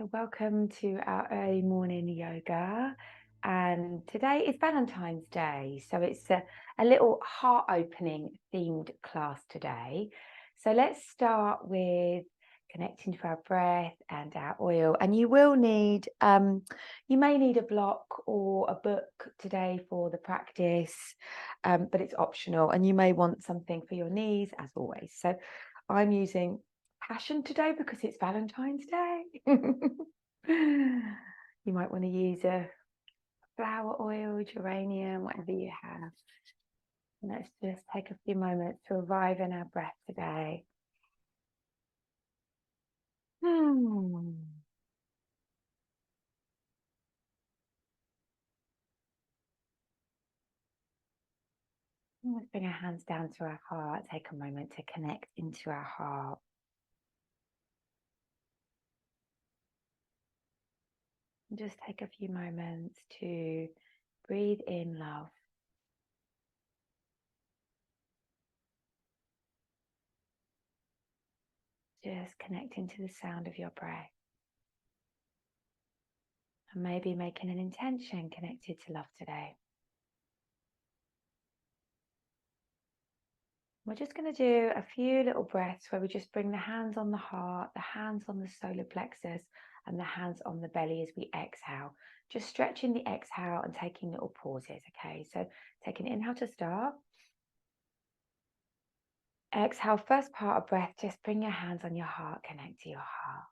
So welcome to our early morning yoga. And today is Valentine's Day. So it's a little heart opening themed class today. So let's start with connecting to our breath and our oil. And you will need, you may need a block or a book today for the practice, but it's optional. And you may want something for your knees as always. So I'm using passion today because it's Valentine's Day. You might want to use a flower oil, geranium, whatever you have. And let's just take a few moments to arrive in our breath today. Let's bring our hands down to our heart. Take a moment to connect into our heart. And just take a few moments to breathe in love. Just connecting to the sound of your breath. And maybe making an intention connected to love today. We're just going to do a few little breaths where we just bring the hands on the heart, the hands on the solar plexus, and the hands on the belly as we exhale. Just stretching the exhale and taking little pauses, okay? So take an inhale to start. Exhale, first part of breath, just bring your hands on your heart, connect to your heart.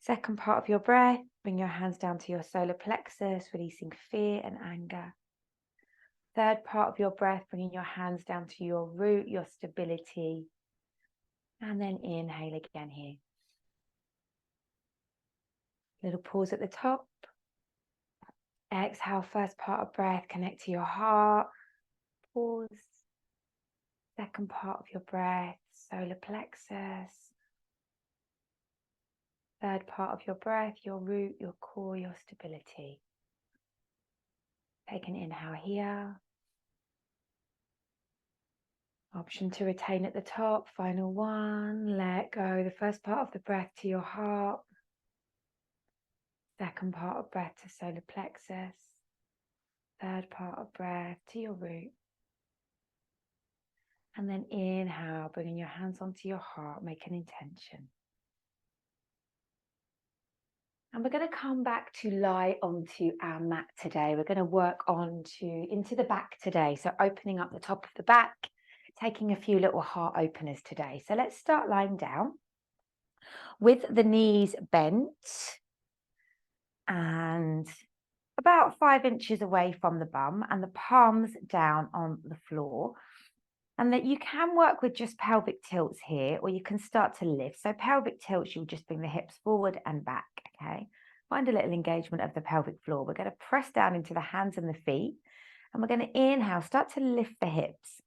Second part of your breath, bring your hands down to your solar plexus, releasing fear and anger. Third part of your breath, bringing your hands down to your root, your stability. And then inhale again here. Little pause at the top. Exhale, first part of breath, connect to your heart. Pause. Second part of your breath, solar plexus. Third part of your breath, your root, your core, your stability. Take an inhale here. Option to retain at the top. Final one. Let go the first part of the breath to your heart. Second part of breath to solar plexus. Third part of breath to your root. And then inhale, bringing your hands onto your heart, make an intention. And we're going to come back to lie onto our mat today. We're going to work into the back today. So opening up the top of the back, taking a few little heart openers today. So let's start lying down with the knees bent and about 5 inches away from the bum and the palms down on the floor. And that you can work with just pelvic tilts here, or you can start to lift. So pelvic tilts, you'll just bring the hips forward and back, okay? Find a little engagement of the pelvic floor. We're going to press down into the hands and the feet, and we're going to inhale, start to lift the hips.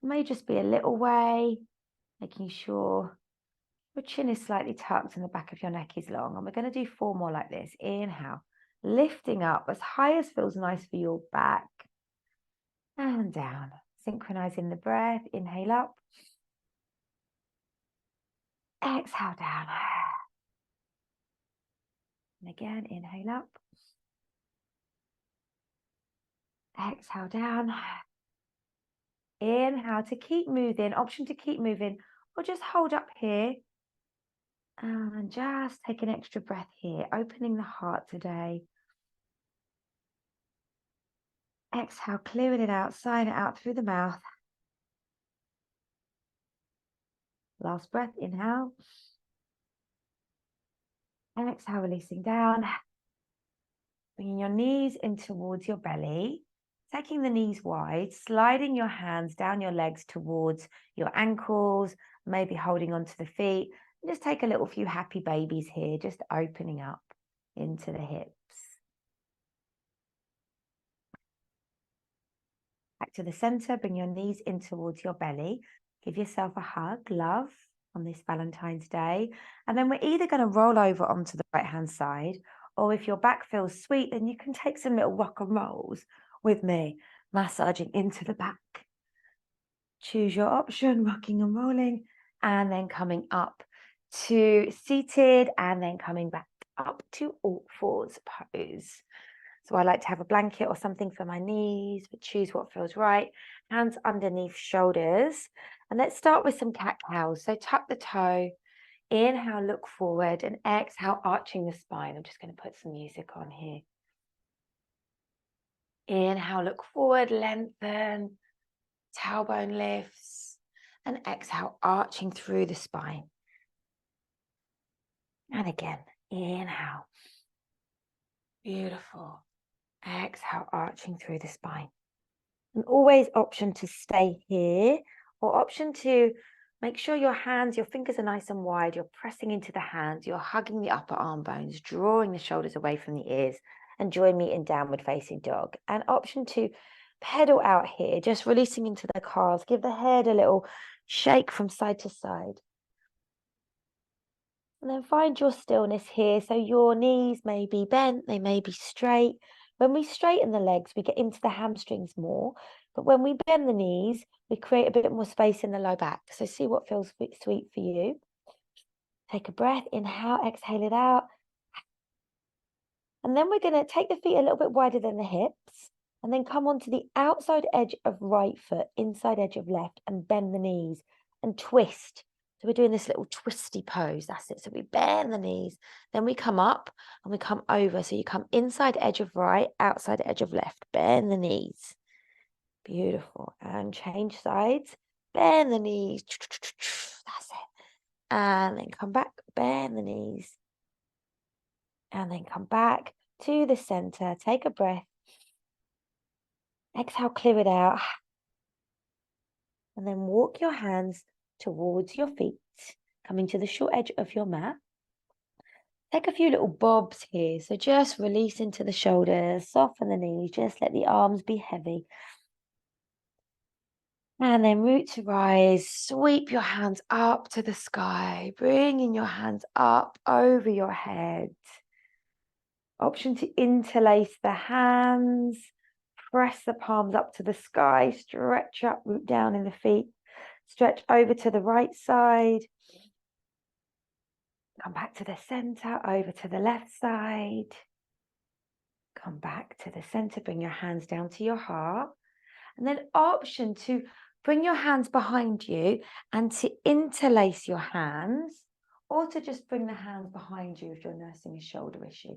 It may just be a little way, making sure your chin is slightly tucked and the back of your neck is long. And we're going to do 4 more like this. Inhale, lifting up as high as feels nice for your back, and down. Synchronizing the breath, inhale up, exhale down. And again, inhale up, exhale down. Inhale to keep moving, option to keep moving, or just hold up here. And just take an extra breath here, opening the heart today. Exhale, clearing it out, sighing it out through the mouth. Last breath, inhale. And exhale, releasing down. Bringing your knees in towards your belly. Taking the knees wide, sliding your hands down your legs towards your ankles, maybe holding onto the feet. And just take a little few happy babies here, just opening up into the hips. Back to the center, bring your knees in towards your belly. Give yourself a hug, love, on this Valentine's Day. And then we're either going to roll over onto the right-hand side, or if your back feels sweet, then you can take some little rock and rolls with me, massaging into the back. Choose your option, rocking and rolling, and then coming up to seated, and then coming back up to all fours pose. So I like to have a blanket or something for my knees, but choose what feels right. Hands underneath shoulders. And let's start with some cat-cows. So tuck the toe, inhale, look forward, and exhale, arching the spine. I'm just going to put some music on here. Inhale, look forward, lengthen, tailbone lifts, and exhale, arching through the spine. And again, inhale. Beautiful. Exhale, arching through the spine. And always option to stay here, or option to make sure your hands, your fingers are nice and wide. You're pressing into the hands. You're hugging the upper arm bones, drawing the shoulders away from the ears, and join me in downward facing dog. And option to pedal out here, just releasing into the calves. Give the head a little shake from side to side. And then find your stillness here. So your knees may be bent, they may be straight. When we straighten the legs, we get into the hamstrings more. But when we bend the knees, we create a bit more space in the low back. So see what feels sweet for you. Take a breath, inhale, exhale it out. And then we're going to take the feet a little bit wider than the hips. And then come onto the outside edge of right foot, inside edge of left, and bend the knees and twist. So we're doing this little twisty pose. That's it. So we bend the knees, then we come up and we come over. So you come inside edge of right, outside edge of left. Bend the knees. Beautiful. And change sides. Bend the knees. That's it. And then come back. Bend the knees. And then come back to the center. Take a breath. Exhale, clear it out. And then walk your hands towards your feet, coming to the short edge of your mat. Take a few little bobs here. So just release into the shoulders, soften the knees, just let the arms be heavy. And then root to rise, sweep your hands up to the sky, bringing your hands up over your head. Option to interlace the hands, press the palms up to the sky, stretch up, root down in the feet, stretch over to the right side. Come back to the center, over to the left side. Come back to the center, bring your hands down to your heart. And then option to bring your hands behind you and to interlace your hands, or to just bring the hands behind you if you're nursing a shoulder issue.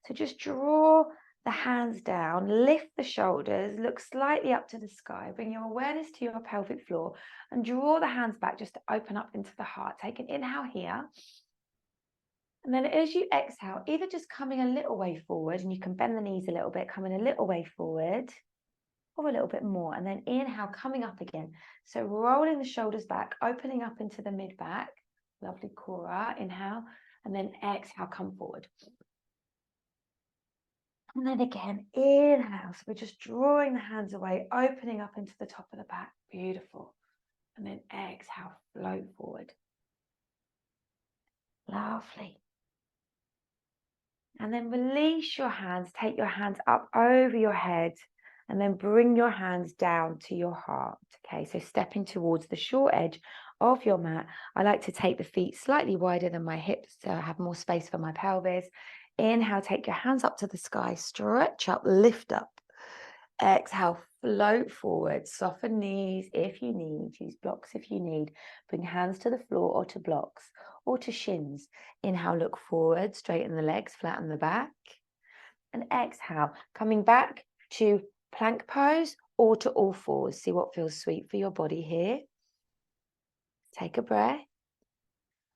So just draw the hands down, lift the shoulders, look slightly up to the sky, bring your awareness to your pelvic floor and draw the hands back just to open up into the heart. Take an inhale here. And then as you exhale, either just coming a little way forward, and you can bend the knees a little bit, coming a little way forward, or a little bit more. And then inhale, coming up again. So rolling the shoulders back, opening up into the mid-back. Lovely Kora, inhale. And then exhale, come forward. And then again, inhale. So we're just drawing the hands away, opening up into the top of the back. Beautiful. And then exhale, float forward. Lovely. And then release your hands. Take your hands up over your head. And then bring your hands down to your heart. Okay, so stepping towards the short edge of your mat. I like to take the feet slightly wider than my hips to have more space for my pelvis. Inhale, take your hands up to the sky, stretch up, lift up. Exhale, float forward, soften knees if you need, use blocks if you need. Bring hands to the floor or to blocks or to shins. Inhale, look forward, straighten the legs, flatten the back. And exhale, coming back to plank pose or to all fours. See what feels sweet for your body here. Take a breath.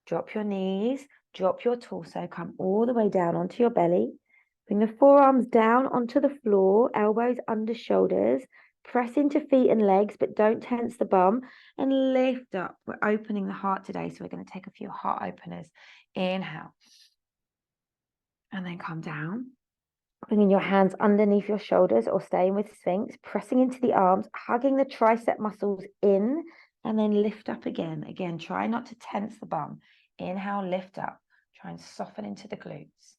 Drop your knees, drop your torso, come all the way down onto your belly. Bring the forearms down onto the floor, elbows under shoulders. Press into feet and legs, but don't tense the bum. And lift up. We're opening the heart today, so we're going to take a few heart openers. Inhale. And then come down. Bringing your hands underneath your shoulders or staying with Sphinx, pressing into the arms, hugging the tricep muscles in, and then lift up again. Again, try not to tense the bum. Inhale, lift up. Try and soften into the glutes.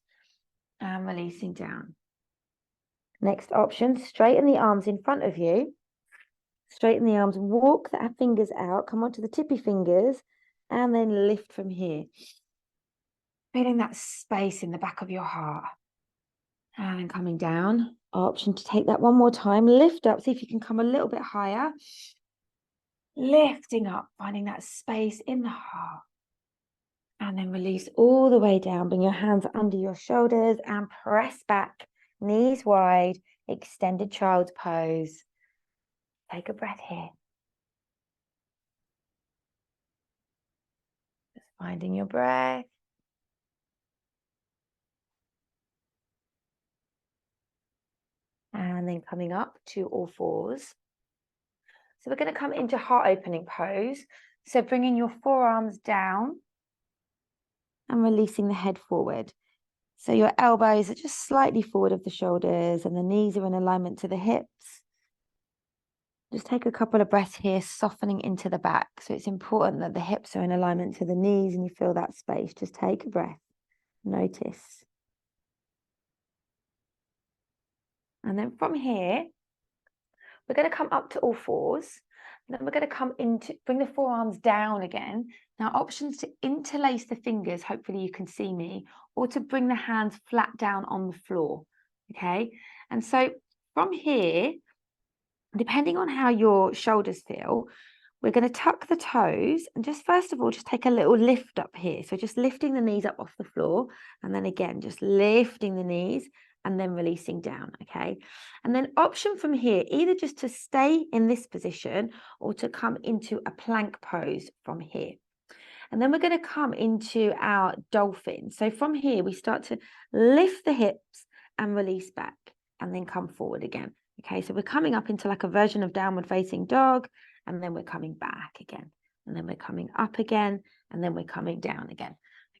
And releasing down. Next option, straighten the arms in front of you. Straighten the arms, walk the fingers out, come onto the tippy fingers, and then lift from here. Feeling that space in the back of your heart. And then coming down. Option to take that one more time. Lift up. See if you can come a little bit higher. Lifting up, finding that space in the heart. And then release all the way down. Bring your hands under your shoulders and press back. Knees wide. Extended child's pose. Take a breath here. Just finding your breath. And then coming up to all fours. So we're going to come into heart opening pose. So bringing your forearms down and releasing the head forward. So your elbows are just slightly forward of the shoulders and the knees are in alignment to the hips. Just take a couple of breaths here, softening into the back. So it's important that the hips are in alignment to the knees and you feel that space. Just take a breath. Notice. And then from here, we're going to come up to all fours. And then we're going to come into, bring the forearms down again. Now, options to interlace the fingers, hopefully you can see me, or to bring the hands flat down on the floor, okay? And so from here, depending on how your shoulders feel, we're going to tuck the toes and just first of all, just take a little lift up here. So just lifting the knees up off the floor. And then again, just lifting the knees and then releasing down, okay? And then option from here, either just to stay in this position or to come into a plank pose from here. And then we're going to come into our dolphin. So from here, we start to lift the hips and release back and then come forward again. Okay, so we're coming up into like a version of downward facing dog, and then we're coming back again, and then we're coming up again, and then we're coming down again.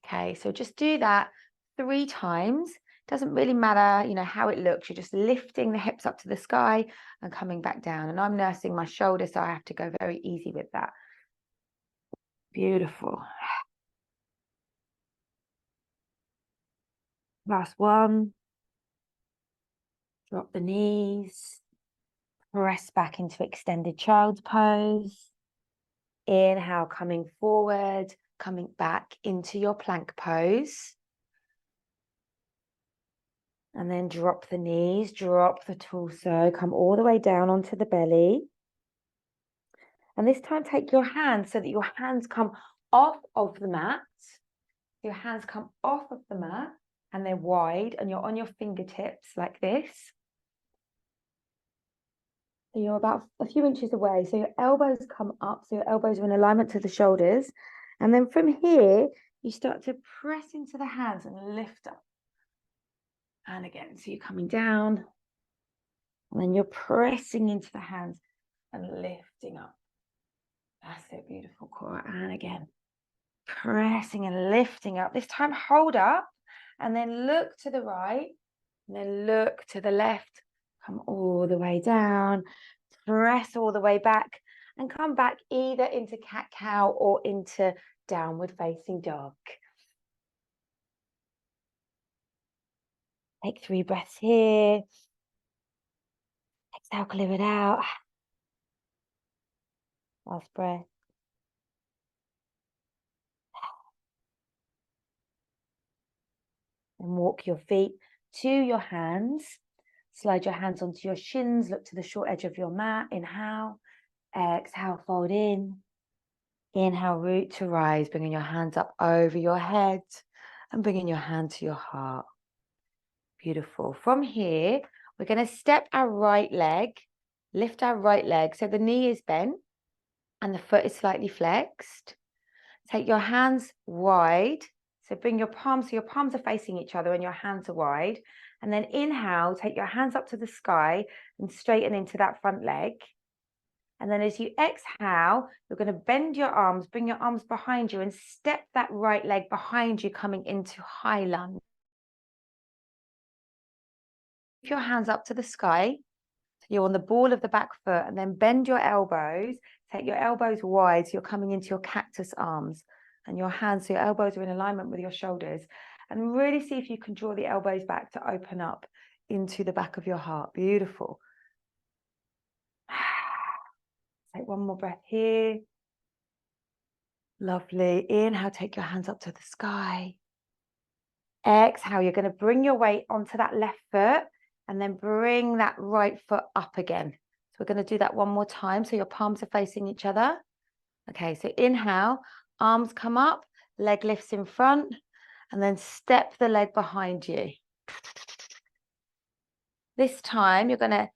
Okay, so just do that 3 times. Doesn't really matter, you know, how it looks. You're just lifting the hips up to the sky and coming back down. And I'm nursing my shoulder, so I have to go very easy with that. Beautiful. Last one. Drop the knees. Press back into extended child's pose. Inhale, coming forward, coming back into your plank pose. And then drop the knees, drop the torso, come all the way down onto the belly. And this time take your hands so that your hands come off of the mat. Your hands come off of the mat and they're wide and you're on your fingertips like this. So you're about a few inches away. So your elbows come up. So your elbows are in alignment to the shoulders. And then from here, you start to press into the hands and lift up. And again, so you're coming down. And then you're pressing into the hands and lifting up. That's it, beautiful, Cora. And again, pressing and lifting up. This time, hold up and then look to the right. And then look to the left. Come all the way down. Press all the way back and come back either into cat-cow or into downward facing dog. Take 3 breaths here. Exhale, clear it out. Last breath. And walk your feet to your hands. Slide your hands onto your shins. Look to the short edge of your mat. Inhale. Exhale, fold in. Inhale, root to rise, bringing your hands up over your head and bringing your hand to your heart. Beautiful. From here, we're going to step our right leg, lift our right leg. So the knee is bent and the foot is slightly flexed. Take your hands wide. So bring your palms, so your palms are facing each other and your hands are wide. And then inhale, take your hands up to the sky and straighten into that front leg. And then as you exhale, you're going to bend your arms, bring your arms behind you and step that right leg behind you, coming into high lunge. Lift your hands up to the sky. So you're on the ball of the back foot and then bend your elbows. Take your elbows wide so you're coming into your cactus arms and your hands, so your elbows are in alignment with your shoulders. And really see if you can draw the elbows back to open up into the back of your heart. Beautiful. Take one more breath here. Lovely. Inhale, take your hands up to the sky. Exhale, you're going to bring your weight onto that left foot and then bring that right foot up again. So we're going to do that one more time. So your palms are facing each other. Okay, so inhale, arms come up, leg lifts in front, and then step the leg behind you. This time you're going to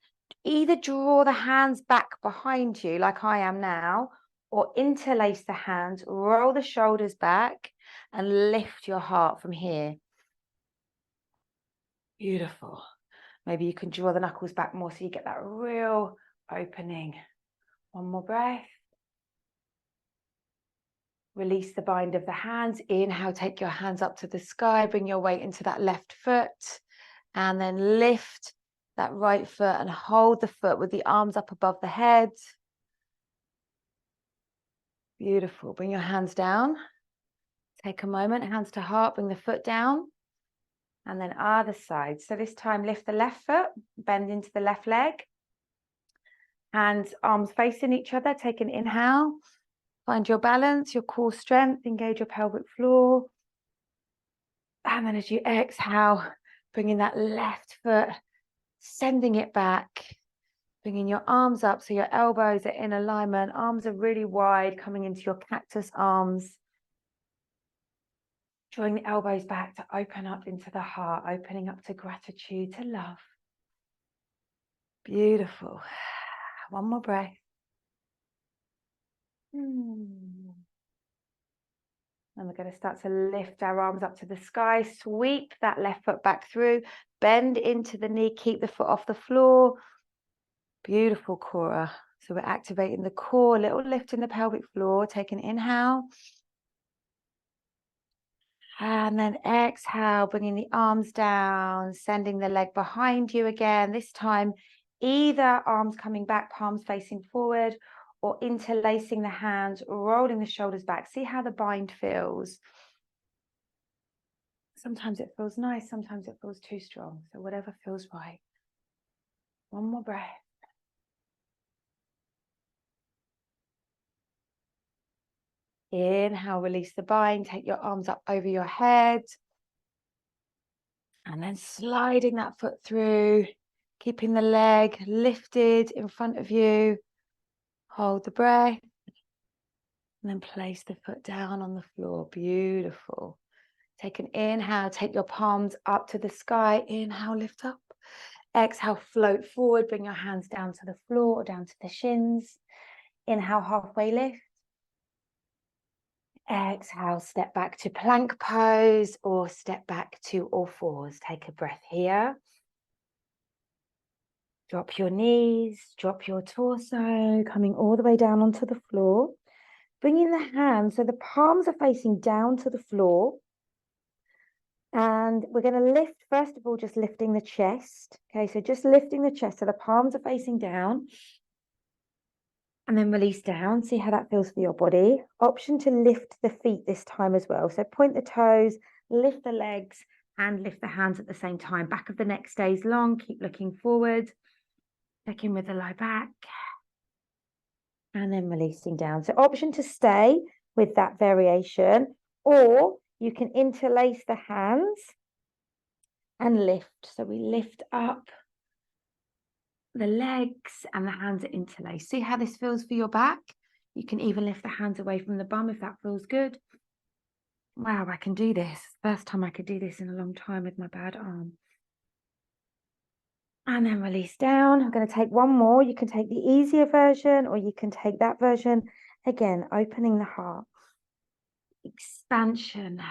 either draw the hands back behind you like I am now, or interlace the hands, roll the shoulders back, and lift your heart from here. Beautiful. Maybe you can draw the knuckles back more so you get that real opening. One more breath. Release the bind of the hands. Inhale, take your hands up to the sky. Bring your weight into that left foot. And then lift that right foot and hold the foot with the arms up above the head. Beautiful. Bring your hands down. Take a moment, hands to heart, bring the foot down. And then other side. So this time, lift the left foot, bend into the left leg. Hands, arms facing each other. Take an inhale. Find your balance, your core strength. Engage your pelvic floor. And then as you exhale, bringing that left foot, sending it back. Bringing your arms up so your elbows are in alignment. Arms are really wide, coming into your cactus arms. Drawing the elbows back to open up into the heart, opening up to gratitude, to love. Beautiful. One more breath. And we're going to start to lift our arms up to the sky. Sweep that left foot back through. Bend into the knee. Keep the foot off the floor. Beautiful, Cora. So we're activating the core. Little lift in the pelvic floor. Take an inhale. And then exhale, bringing the arms down, sending the leg behind you again. This time, either arms coming back, palms facing forward, or interlacing the hands, rolling the shoulders back. See how the bind feels. Sometimes it feels nice, sometimes it feels too strong. So whatever feels right. One more breath. Inhale, release the bind. Take your arms up over your head. And then sliding that foot through, keeping the leg lifted in front of you. Hold the breath. And then place the foot down on the floor. Beautiful. Take an inhale. Take your palms up to the sky. Inhale, lift up. Exhale, float forward. Bring your hands down to the floor or down to the shins. Inhale, halfway lift. Exhale, step back to plank pose or step back to all fours. Take a breath here. Drop your knees, drop your torso, coming all the way down onto the floor. Bringing the hands, so the palms are facing down to the floor. And we're going to lift, first of all, just lifting the chest. Okay, so just lifting the chest, so the palms are facing down. And then release down. See how that feels for your body. Option to lift the feet this time as well. So point the toes, lift the legs, and lift the hands at the same time. Back of the neck stays long. Keep looking forward. Check in with the lie back. And then releasing down. So option to stay with that variation, or you can interlace the hands and lift. So we lift up the legs and the hands are interlaced. See how this feels for your back? You can even lift the hands away from the bum if that feels good. Wow, I can do this. First time I could do this in a long time with my bad arm. And then release down. I'm going to take one more. You can take the easier version or you can take that version. Again, opening the heart. Expansion.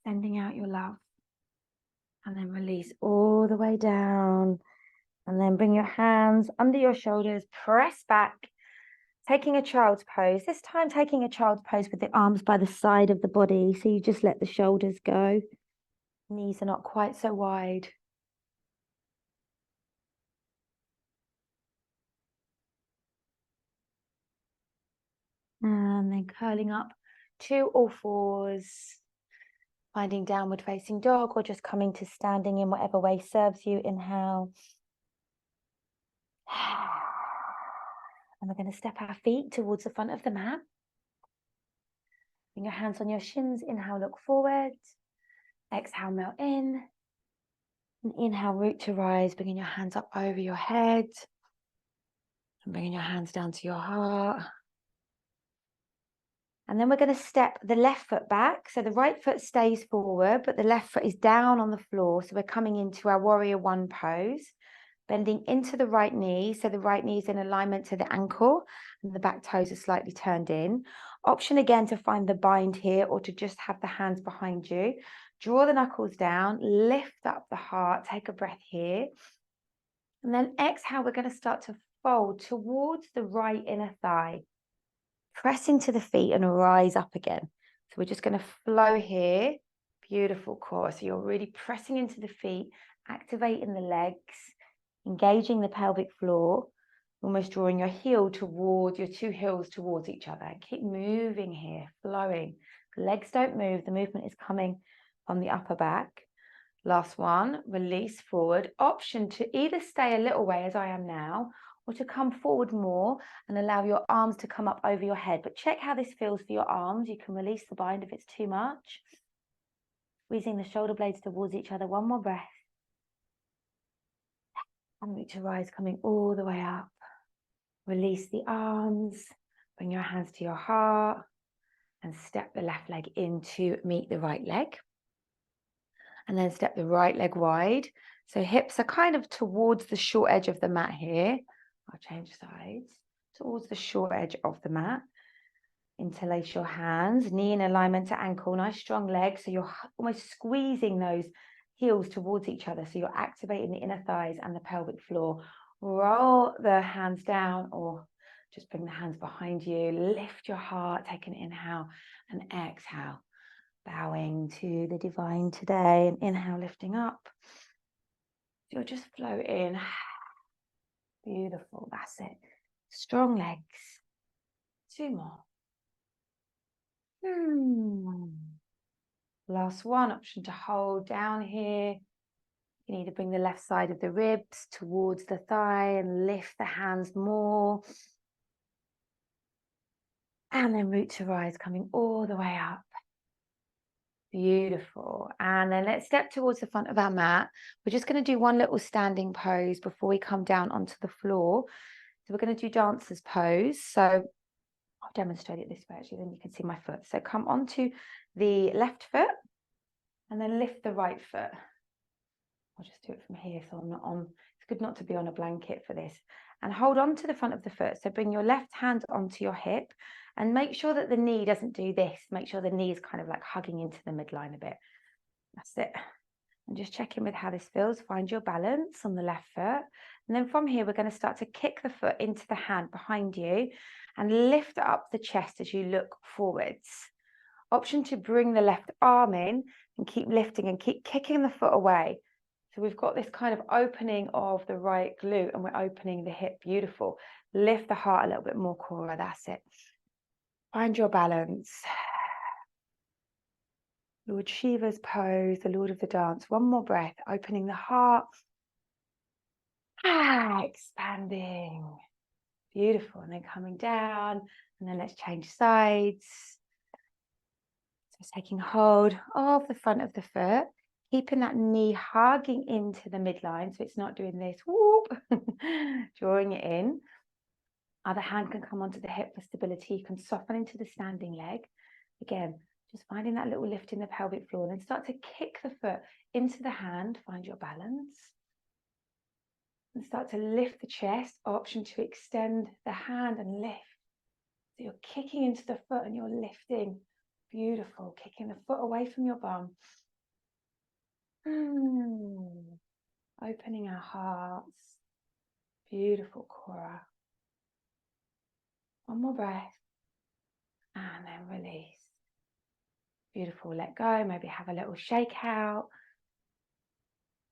Sending out your love. And then release all the way down. And then bring your hands under your shoulders. Press back. Taking a child's pose. This time taking a child's pose with the arms by the side of the body. So you just let the shoulders go. Knees are not quite so wide. And then curling up to all fours. Finding downward facing dog or just coming to standing in whatever way serves you. Inhale. And we're going to step our feet towards the front of the mat. Bring your hands on your shins. Inhale, look forward. Exhale, melt in. And inhale, root to rise, bringing your hands up over your head. And bringing your hands down to your heart. And then we're going to step the left foot back. So the right foot stays forward, but the left foot is down on the floor. So we're coming into our warrior one pose, bending into the right knee. So the right knee is in alignment to the ankle and the back toes are slightly turned in. Option again to find the bind here or to just have the hands behind you. Draw the knuckles down, lift up the heart, take a breath here. And then exhale, we're going to start to fold towards the right inner thigh. Press into the feet and rise up again. So we're just going to flow here. Beautiful core. So you're really pressing into the feet, activating the legs, engaging the pelvic floor, almost drawing your heel towards, your two heels towards each other. And keep moving here, flowing. The legs don't move. The movement is coming from the upper back. Last one, release forward. Option to either stay a little way as I am now, or to come forward more and allow your arms to come up over your head. But check how this feels for your arms. You can release the bind if it's too much. Squeezing the shoulder blades towards each other. One more breath. And root to rise, coming all the way up. Release the arms. Bring your hands to your heart. And step the left leg in to meet the right leg. And then step the right leg wide. So hips are kind of towards the short edge of the mat here. I'll change sides. Towards the short edge of the mat. Interlace your hands, knee in alignment to ankle, nice strong legs. So you're almost squeezing those heels towards each other. So you're activating the inner thighs and the pelvic floor. Roll the hands down or just bring the hands behind you. Lift your heart, take an inhale and exhale. Bowing to the divine today and inhale, lifting up. You'll just flow in. Beautiful, that's it. Strong legs. Two more. Last one, option to hold down here. You need to bring the left side of the ribs towards the thigh and lift the hands more. And then root to rise, coming all the way up. Beautiful. And then let's step towards the front of our mat. We're just going to do one little standing pose before we come down onto the floor. So we're going to do dancer's pose. So I'll demonstrate it this way actually, then you can see my foot. So come onto the left foot and then lift the right foot. I'll just do it from here so I'm not on. It's good not to be on a blanket for this. And hold on to the front of the foot. So bring your left hand onto your hip and make sure that the knee doesn't do this. Make sure the knee is kind of like hugging into the midline a bit. That's it. And just check in with how this feels. Find your balance on the left foot. And then from here, we're going to start to kick the foot into the hand behind you and lift up the chest as you look forwards. Option to bring the left arm in and keep lifting and keep kicking the foot away. So we've got this kind of opening of the right glute and we're opening the hip. Beautiful. Lift the heart a little bit more, Cora. That's it. Find your balance. Lord Shiva's pose, the Lord of the dance. One more breath, opening the heart. Expanding. Beautiful. And then coming down. And then let's change sides. So taking hold of the front of the foot. Keeping that knee hugging into the midline. So it's not doing this. Whoop. Drawing it in. Other hand can come onto the hip for stability. You can soften into the standing leg. Again, just finding that little lift in the pelvic floor. Then start to kick the foot into the hand. Find your balance. And start to lift the chest. Option to extend the hand and lift. So you're kicking into the foot and you're lifting. Beautiful. Kicking the foot away from your bum. Opening our hearts. Beautiful, Cora. One more breath. And then release. Beautiful. Let go. Maybe have a little shake out.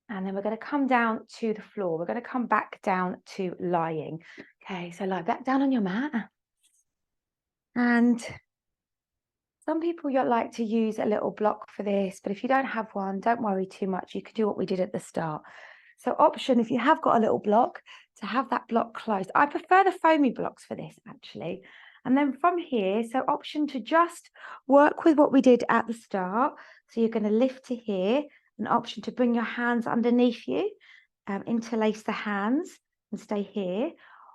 And then we're going to come down to the floor. We're going to come back down to lying. Okay, so lie back down on your mat. And some people you'd like to use a little block for this, but if you don't have one, don't worry too much. You can do what we did at the start. So option, if you have got a little block, to have that block closed. I prefer the foamy blocks for this, actually. And then from here, so option to just work with what we did at the start. So you're going to lift to here, an option to bring your hands underneath you, interlace the hands and stay here,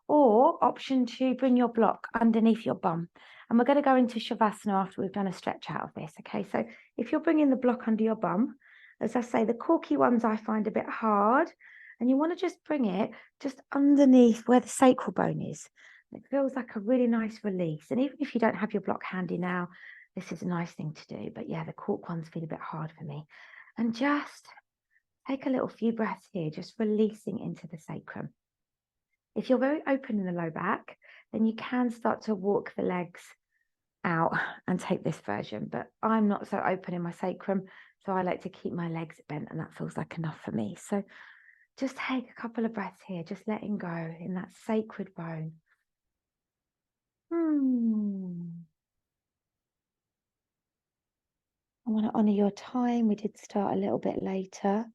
or option to bring your block underneath your bum. And we're going to go into Shavasana after we've done a stretch out of this. Okay, so if you're bringing the block under your bum, as I say, the corky ones I find a bit hard, and you want to just bring it just underneath where the sacral bone is. It feels like a really nice release. And even if you don't have your block handy now, this is a nice thing to do. But yeah, the cork ones feel a bit hard for me. And just take a little few breaths here, just releasing into the sacrum. If you're very open in the low back, then you can start to walk the legs out and take this version. But I'm not so open in my sacrum, so I like to keep my legs bent, and that feels like enough for me. So just take a couple of breaths here, just letting go in that sacred bone. I want to honor your time. We did start a little bit later.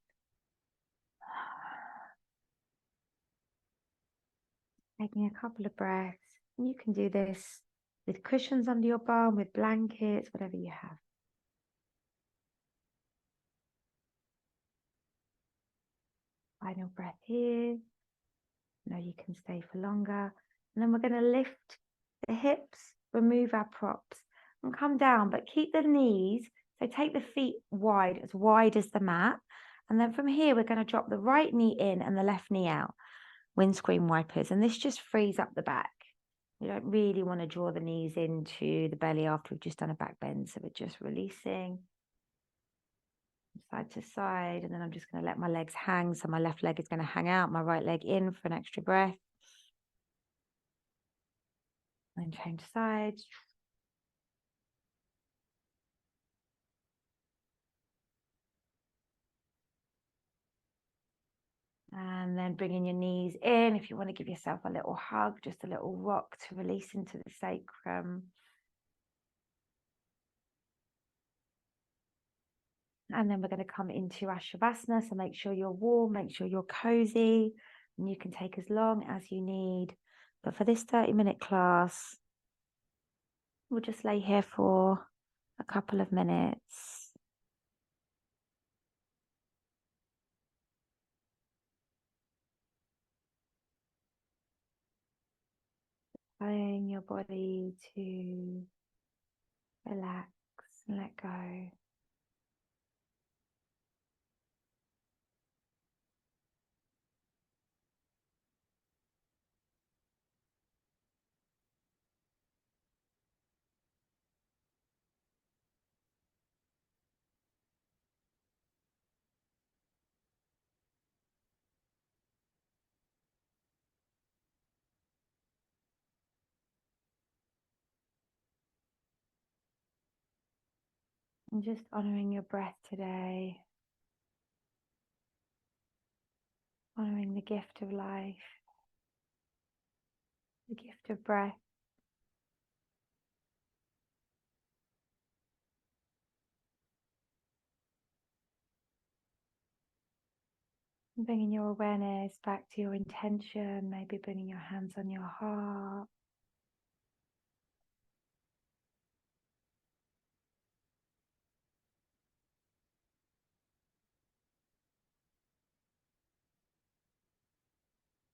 Taking a couple of breaths. You can do this with cushions under your bum, with blankets, whatever you have. Final breath here. Now you can stay for longer. And then we're going to lift the hips, remove our props, and come down, but keep the knees. So take the feet wide as the mat. And then from here, we're going to drop the right knee in and the left knee out. Windscreen wipers. And this just frees up the back. You don't really want to draw the knees into the belly after we've just done a back bend. So we're just releasing side to side. And then I'm just going to let my legs hang. So my left leg is going to hang out, my right leg in for an extra breath. And change sides. And then bringing your knees in. If you want to give yourself a little hug, just a little rock to release into the sacrum. And then we're going to come into our Shavasana. So make sure you're warm, make sure you're cozy, and you can take as long as you need. But for this 30-minute class, we'll just lay here for a couple of minutes. Allowing your body to relax and let go. And just honoring your breath today. Honoring the gift of life, the gift of breath. And bringing your awareness back to your intention, maybe bringing your hands on your heart.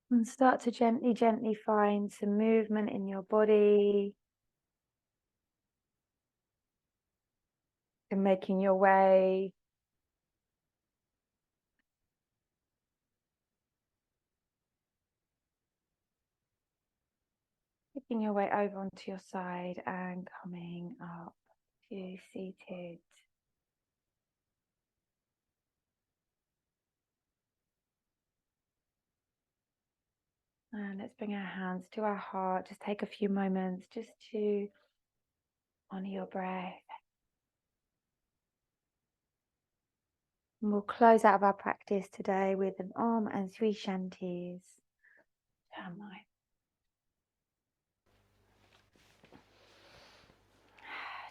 And start to gently, gently find some movement in your body. And making your way making your way over onto your side and coming up to seated. And let's bring our hands to our heart. Just take a few moments just to honor your breath. And we'll close out of our practice today with an Om and three Shantis.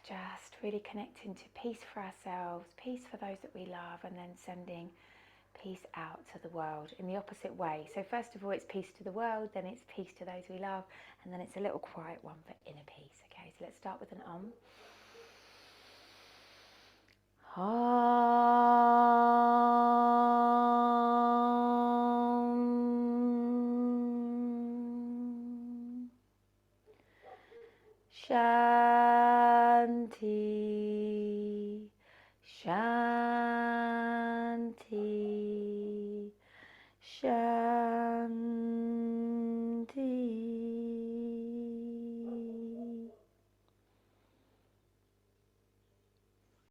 Just really connecting to peace for ourselves, peace for those that we love, and then sending peace out to the world in the opposite way. So first of all, it's peace to the world, then it's peace to those we love, and then it's a little quiet one for inner peace. Okay, so let's start with an Om. Shanti.